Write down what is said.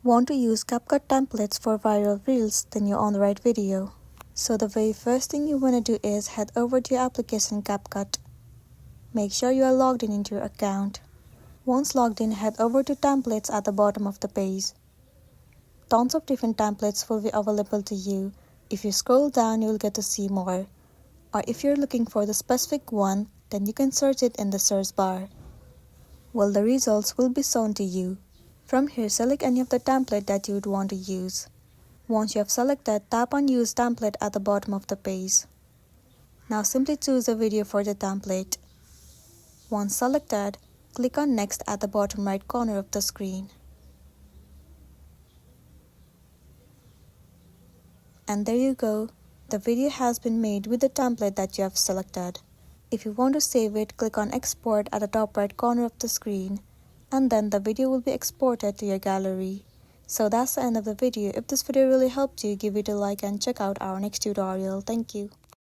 Want to use CapCut templates for viral reels? Then you're on the right video. So the very first thing you want to do is head over to your application CapCut. Make sure you are logged in into your account. Once logged in, head over to templates at the bottom of the page. Tons of different templates will be available to you. If you scroll down, you'll get to see more. Or if you're looking for the specific one, then you can search it in the search bar. Well, the results will be shown to you. From here, select any of the template that you would want to use. Once you have selected, tap on Use Template at the bottom of the page. Now simply choose a video for the template. Once selected, click on Next at the bottom right corner of the screen. And there you go. The video has been made with the template that you have selected. If you want to save it, click on Export at the top right corner of the screen, and then the video will be exported to your gallery. So that's the end of the video. If this video really helped you, give it a like and check out our next tutorial. Thank you.